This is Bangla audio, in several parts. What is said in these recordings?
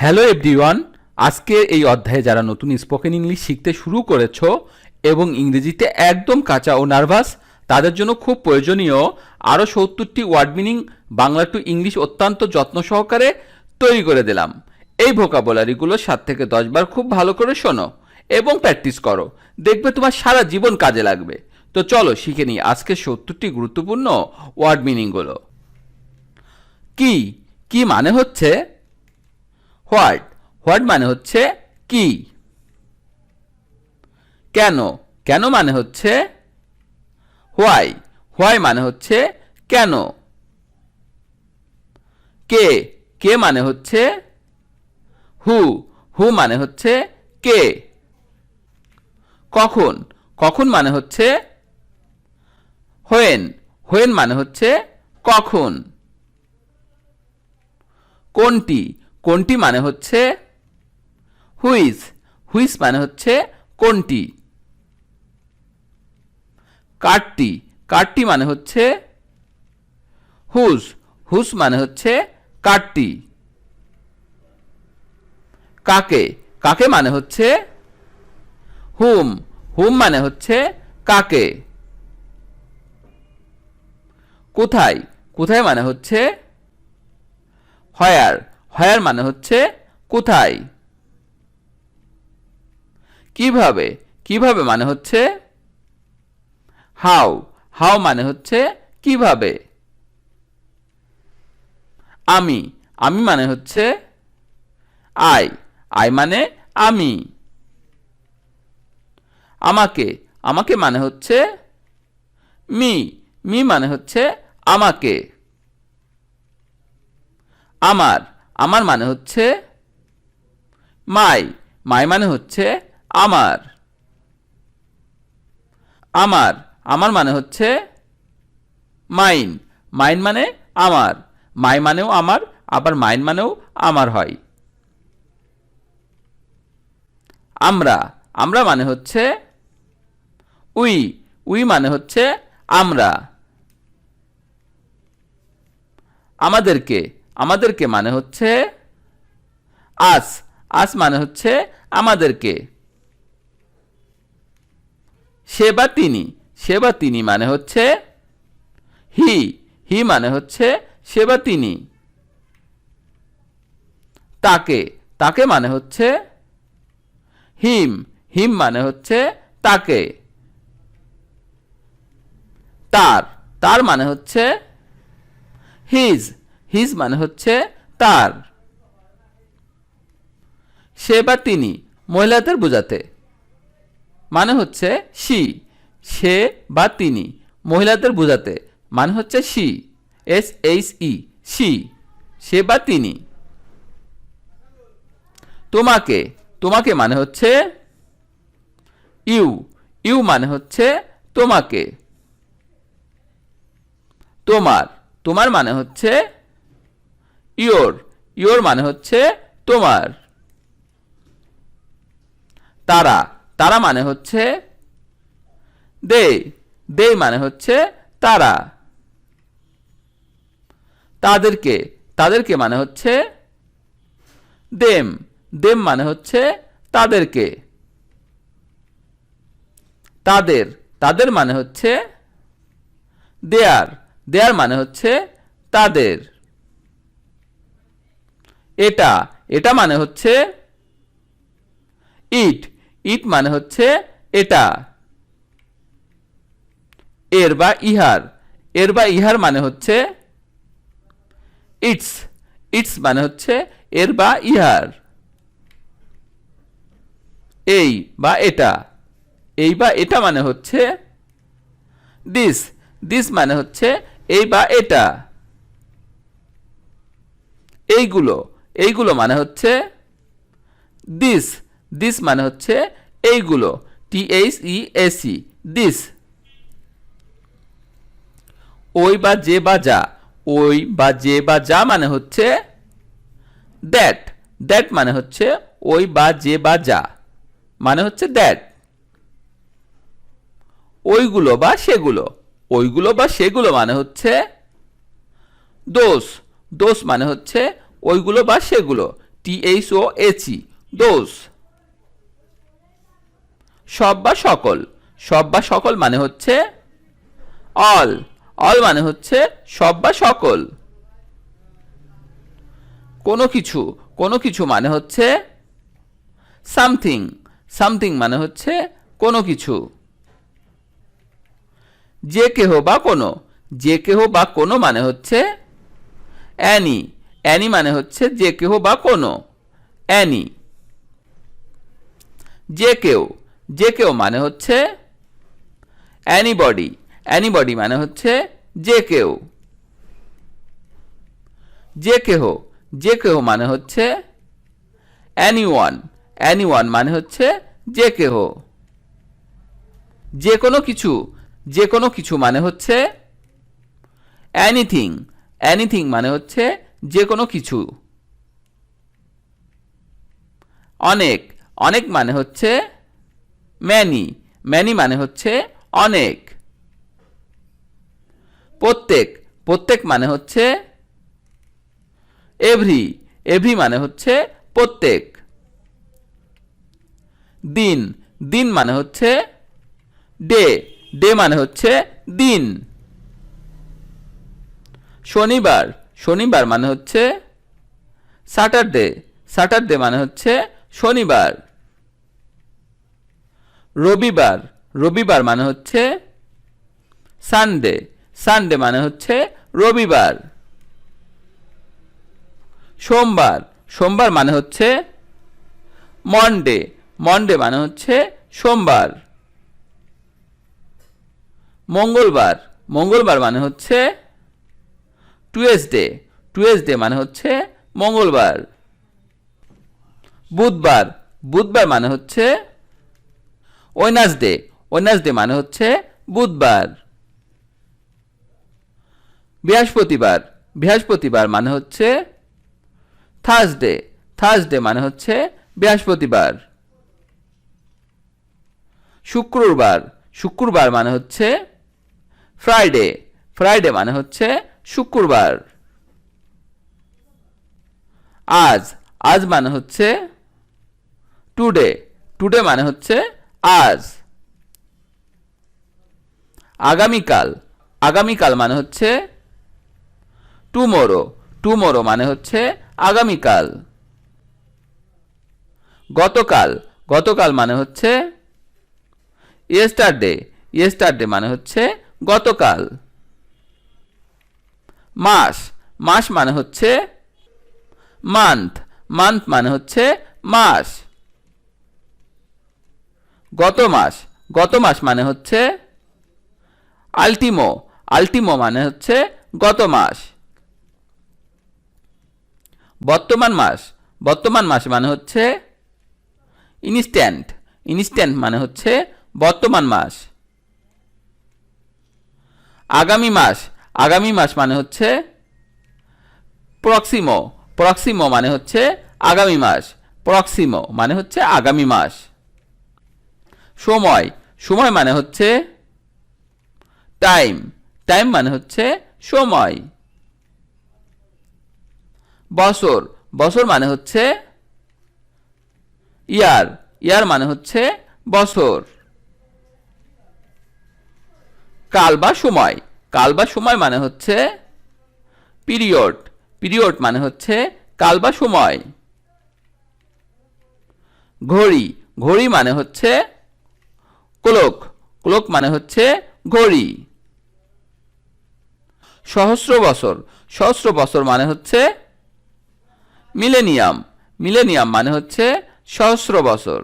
হ্যালো এভরিওয়ান, আজকে এই অধ্যায়ে যারা নতুন স্পোকেন ইংলিশ শিখতে শুরু করেছো এবং ইংরেজিতে একদম কাঁচা ও নার্ভাস, তাদের জন্য খুব প্রয়োজনীয় আরও ৭০টি word meaning Bangla to English অত্যন্ত যত্ন সহকারে তৈরি করে দিলাম। এই ভোকাবুলারিগুলো ৭ থেকে ১০ বার খুব ভালো করে শোনো এবং প্র্যাকটিস করো, দেখবে তোমার সারা জীবন কাজে লাগবে। তো চলো শিখে নিই আজকে ৭০টি গুরুত্বপূর্ণ ওয়ার্ড মিনিংগুলো। কি কি মানে হচ্ছে হোয়াট, হোয়াট মানে হচ্ছে কি। কেন, কেন মানে হচ্ছে হোয়াই, হোয়াই মানে হচ্ছে কেন। কে, কে মানে হচ্ছে হু, হু মানে হচ্ছে কে। কখন, কখন মানে হচ্ছে হোয়েন, হোয়েন মানে হচ্ছে কখন। কোনটি, কোনটি মানে হচ্ছে হুইচ, হুইচ মানে হচ্ছে কোনটি। কারটি, কারটি মানে হচ্ছে হুজ, হুজ মানে হচ্ছে কারটি। কাকে, কাকে মানে হচ্ছে হুম, হুম মানে হচ্ছে কাকে। কোথায়, কোথায় মানে হচ্ছে হয়ার, হয়ার মানে হচ্ছে কোথায়। কিভাবে, কিভাবে মানে হচ্ছে হাউ, হাউ মানে হচ্ছে কিভাবে। আমি, আমি মানে হচ্ছে আই, আই মানে আমি। আমাকে, আমাকে মানে হচ্ছে মি, মি মানে হচ্ছে আমাকে। আমার, আমার মানে হচ্ছে মাই, মাই মানে হচ্ছে আমার। আমার, আমার মানে হচ্ছে মাইন, মাইন মানে আমার। মাই মানেও আমার, আবার মাইন মানেও আমার হয়। আমরা, আমরা মানে হচ্ছে উই, উই মানে হচ্ছে আমরা। আমাদেরকে, আমাদেরকে মানে হচ্ছে আস, আস মানে হচ্ছে আমাদেরকে। সে বা তিনি, সে বা তিনি মানে হচ্ছে হি, হি মানে হচ্ছে সে বা তিনি। তাকে, তাকে মানে হচ্ছে হিম, হিম মানে হচ্ছে তাকে। তার, তার মানে হচ্ছে হিজ, হিজ মানে হচ্ছে তার। সে বা তিনি মহিলাদের বোঝাতে মানে হচ্ছে শি, সে বা তিনি মহিলাদের বোঝাতে মানে হচ্ছে she, S H E, she, সে বা তিনি। তোমাকে, তোমাকে মানে হচ্ছে ইউ, ইউ মানে হচ্ছে তোমাকে। তোমার, তোমার মানে হচ্ছে ইয়োর, ইয়োর মানে হচ্ছে তোমার। তারা, তারা মানে হচ্ছে দে, দে মানে হচ্ছে তারা। তাদেরকে, তাদেরকে মানে হচ্ছে দেম, দেম মানে হচ্ছে তাদেরকে। তাদের, তাদের মানে হচ্ছে দেয়ার, দেয়ার মানে হচ্ছে তাদের। এটা, এটা মানে হচ্ছে ইট, ইট মানে হচ্ছে এটা। এর বা ইহার, এর বা ইহার মানে হচ্ছে ইটস, ইটস মানে হচ্ছে এর বা ইহার। এই বা এটা, এই বা এটা মানে হচ্ছে দিস, দিস মানে হচ্ছে এই বা এটা। এইগুলো, এইগুলো মানে হচ্ছে দিস, দিস মানে হচ্ছে এইগুলো, THEAC, দিস। ওই বা যে বা যা, ওই বা যে বা যা মানে হচ্ছে দ্যাট, দ্যাট মানে হচ্ছে ওই বা যে বা যা মানে হচ্ছে দ্যাট। ওইগুলো বা সেগুলো, ওইগুলো বা সেগুলো মানে হচ্ছে দোষ, দোষ মানে হচ্ছে ওইগুলো বা সেগুলো, THOHE, those। সব বা সকল, সব বা সকল মানে হচ্ছে all, all মানে হচ্ছে সব বা সকল। কোনো কিছু, কোনো কিছু মানে হচ্ছে something, something মানে হচ্ছে কোনো কিছু। যে কেহ বা কোনো, যে কেহ বা কোনো মানে হচ্ছে any, any মানে হচ্ছে যে কেহ বা কোনো, any। যে কেউ, যে কেউ মানে হচ্ছে anybody, anybody মানে হচ্ছে যে কেউ। যে কেহ, যে কেহ মানে হচ্ছে anyone, anyone মানে হচ্ছে যে কেহ। যে কোনো কিছু, যে কোনো কিছু মানে হচ্ছে anything, anything মানে হচ্ছে যে কোনো কিছু। অনেক, অনেক মানে হচ্ছে many, many মানে হচ্ছে অনেক। প্রত্যেক, প্রত্যেক মানে হচ্ছে every, every মানে হচ্ছে প্রত্যেক। দিন, দিন মানে হচ্ছে ডে, ডে মানে হচ্ছে দিন। শনিবার, শনিবার মানে হচ্ছে স্যাটারডে, স্যাটারডে মানে হচ্ছে শনিবার। রবিবার, রবিবার মানে হচ্ছে সানডে, সানডে মানে হচ্ছে রবিবার। সোমবার, সোমবার মানে হচ্ছে মন্ডে, মন্ডে মানে হচ্ছে সোমবার। মঙ্গলবার, মঙ্গলবার মানে হচ্ছে টুয়েসডে, টুয়েসডে মানে হচ্ছে মঙ্গলবার। বুধবার, বুধবার মানে হচ্ছে ওয়েডনেসডে, ওয়েডনেসডে মানে হচ্ছে বুধবার। বৃহস্পতিবার, বৃহস্পতিবার মানে হচ্ছে থার্সডে, থার্সডে মানে হচ্ছে বৃহস্পতিবার। শুক্রবার, শুক্রবার মানে হচ্ছে ফ্রাইডে, ফ্রাইডে মানে হচ্ছে শুক্রবার। আজ, আজ মানে হচ্ছে টুডে, টুডে মানে হচ্ছে আজ। আগামীকাল, আগামীকাল মানে হচ্ছে টুমোরো, টুমোরো মানে হচ্ছে আগামীকাল। গতকাল, গতকাল মানে হচ্ছে ইয়েস্টারডে, ইয়েস্টারডে মানে হচ্ছে গতকাল। মাস, মাস মানে হচ্ছে মান্থ, মান্থ মানে হচ্ছে মাস। গত মাস, গত মাস মানে হচ্ছে আলটিমো, আলটিমো মানে হচ্ছে গত মাস। বর্তমান মাস, বর্তমান মাস মানে হচ্ছে ইনস্ট্যান্ট, ইনস্ট্যান্ট মানে হচ্ছে বর্তমান মাস। আগামী মাস, আগামী মাস মানে হচ্ছে প্রক্সিমো, প্রক্সিমো মানে হচ্ছে আগামী মাস, প্রক্সিমো মানে হচ্ছে আগামী মাস। সময়, সময় মানে হচ্ছে টাইম, টাইম মানে হচ্ছে সময়। বছর, বছর মানে হচ্ছে ইয়ার, ইয়ার মানে হচ্ছে বছর। কাল বা সময়, কাল বা সময় মানে হচ্ছে পিরিয়ড, পিরিয়ড মানে হচ্ছে কাল বা সময়। ঘড়ি, ঘড়ি মানে হচ্ছে ক্লক, ক্লক মানে হচ্ছে ঘড়ি। সহস্র বছর, সহস্র বছর মানে হচ্ছে মিলেনিয়াম, মিলেনিয়াম মানে হচ্ছে সহস্র বছর।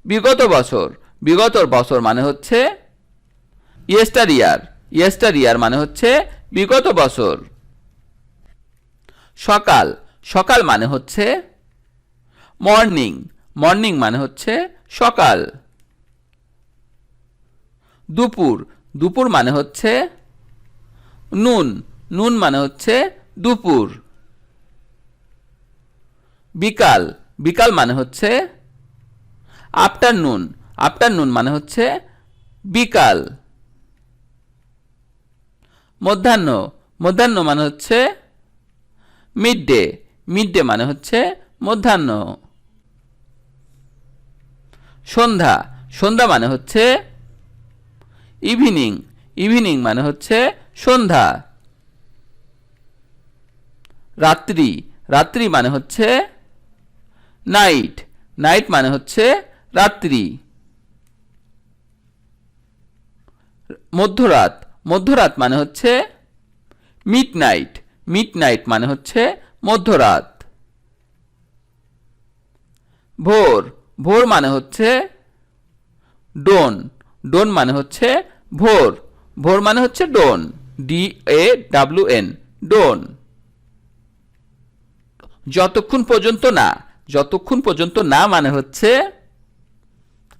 বিগত বছর, বিগত বছর মানে হচ্ছে ইয়েস্টার ইয়ার, ইয়েস্টার ইয়ার মানে হচ্ছে বিগত বছর। সকাল, সকাল মানে হচ্ছে মর্নিং, মর্নিং মানে হচ্ছে সকাল। দুপুর, দুপুর মানে হচ্ছে নুন, নুন মানে হচ্ছে দুপুর। বিকাল, বিকাল মানে হচ্ছে আফটারনুন, আফটারনুন মানে হচ্ছে বিকাল। মধ্যাহ্ন, মধ্যাহ্ন মানে হচ্ছে মিড ডে, মিড ডে মানে হচ্ছে মধ্যাহ্ন। সন্ধ্যা, সন্ধ্যা মানে হচ্ছে ইভিনিং, ইভিনিং মানে হচ্ছে সন্ধ্যা। রাত্রি, রাত্রি মানে হচ্ছে নাইট, নাইট মানে হচ্ছে রাত্রি। মধ্যরাত, মধ্যরাত মানে হচ্ছে মিড নাইট, মিড নাইট মানে হচ্ছে মধ্যরাত। ভোর, ভোর মানে হচ্ছে ডোন, ডোন মানে হচ্ছে ভোর, ভোর মানে হচ্ছে ডোন, DAWN, ডোন। যতক্ষণ পর্যন্ত না, যতক্ষণ পর্যন্ত না মানে হচ্ছে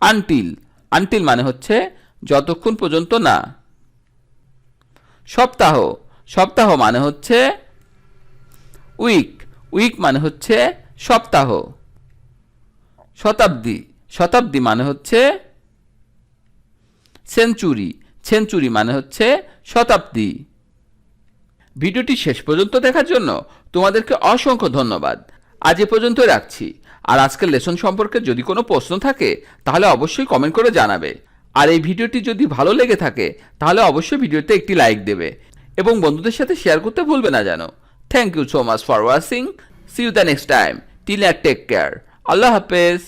আনটিল, আনটিল মানে হচ্ছে যতক্ষণ পর্যন্ত না। সপ্তাহ, সপ্তাহ মানে হচ্ছে উইক, উইক মানে হচ্ছে সপ্তাহ। শতাব্দী, শতাব্দী মানে হচ্ছে সেঞ্চুরি, সেঞ্চুরি মানে হচ্ছে শতাব্দী। ভিডিওটি শেষ পর্যন্ত দেখার জন্য তোমাদেরকে অসংখ্য ধন্যবাদ। আজ এ পর্যন্ত রাখছি। আর আজকের লেসন সম্পর্কে যদি কোনো প্রশ্ন থাকে তাহলে অবশ্যই কমেন্ট করে জানাবে। আর এই ভিডিওটি যদি ভালো লেগে থাকে তাহলে অবশ্যই ভিডিওতে একটি লাইক দেবে এবং বন্ধুদের সাথে শেয়ার করতে ভুলবে না যেন। Thank you so much for watching. See you the next time. Till take care. আল্লাহ হাফেজ।